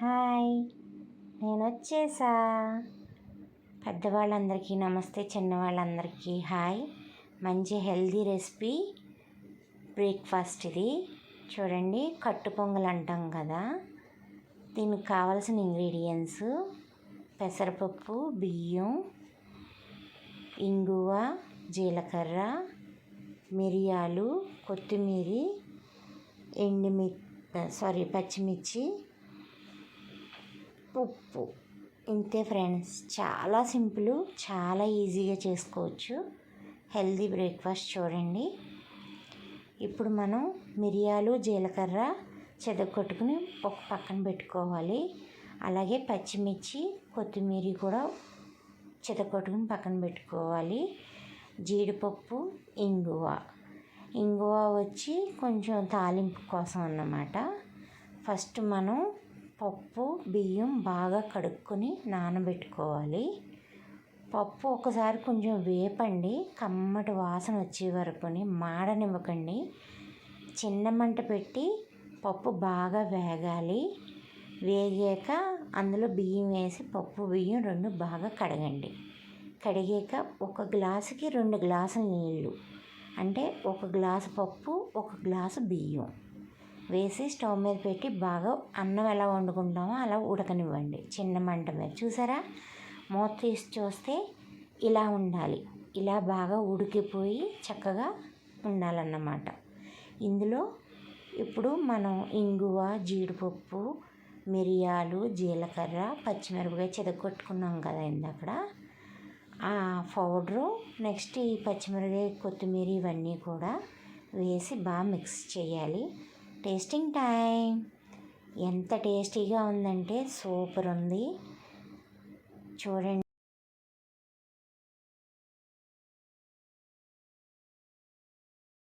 Hi, నేను వచ్చేసా. పెద్దవాళ్ళందరికీ నమస్తే, చిన్నవాళ్ళందరికీ హాయ్. మంచి హెల్దీ రెసిపీ బ్రేక్ఫాస్ట్ ఇది. చూడండి, కట్టు పొంగల్ అంటాం కదా. దీనికి కావాల్సిన ఇంగ్రీడియంట్స్: పెసరపప్పు, బియ్యం, ఇంగువ, జీలకర్ర, మిరియాలు, కొత్తిమీర, పచ్చిమిర్చి, ఉప్పు. ఇంతే ఫ్రెండ్స్, చాలా సింపుల్, చాలా ఈజీగా చేసుకోవచ్చు హెల్దీ బ్రేక్ఫాస్ట్. చూడండి, ఇప్పుడు మనం మిరియాలు, జీలకర్ర చెదగొట్టుకుని ఒక పక్కన పెట్టుకోవాలి. అలాగే పచ్చిమిర్చి, కొత్తిమీర కూడా చెదగొట్టుకుని పక్కన పెట్టుకోవాలి. జీడిపప్పు, ఇంగువ వచ్చి కొంచెం తాలింపు కోసం అన్నమాట. ఫస్ట్ మనం పప్పు, బియ్యం బాగా కడుక్కొని నానబెట్టుకోవాలి. పప్పు ఒకసారి కొంచెం వేపండి, కమ్మటి వాసన వచ్చే వరకుని మాడనివ్వకండి. చిన్న మంట పెట్టి పప్పు బాగా వేగాలి. వేగాక అందులో బియ్యం వేసి పప్పు, బియ్యం రెండు బాగా కడగండి. కడిగాక ఒక గ్లాసుకి 2 గ్లాసుల నీళ్ళు, అంటే 1 గ్లాసు పప్పు, 1 గ్లాసు బియ్యం వేసి స్టవ్ మీద పెట్టి బాగా అన్నం ఎలా వండుకుంటామో అలా ఉడకనివ్వండి చిన్న మంట మీద. చూసారా, మూత తీసి చూస్తే ఇలా ఉండాలి. ఇలా బాగా ఉడికిపోయి చక్కగా ఉండాలన్నమాట. ఇందులో ఇప్పుడు మనం ఇంగువ, జీడిపప్పు, మిరియాలు, జీలకర్ర, పచ్చిమిరపకాయ చెదగొట్టుకున్నాం కదా ఇందాక, ఆ పౌడరు, నెక్స్ట్ ఈ పచ్చిమిరపకాయ, కొత్తిమీర ఇవన్నీ కూడా వేసి బాగా మిక్స్ చేయాలి. Tasting time. ఎంత టేస్టీగా ఉందంటే సూపర్ ఉంది. చూడండి.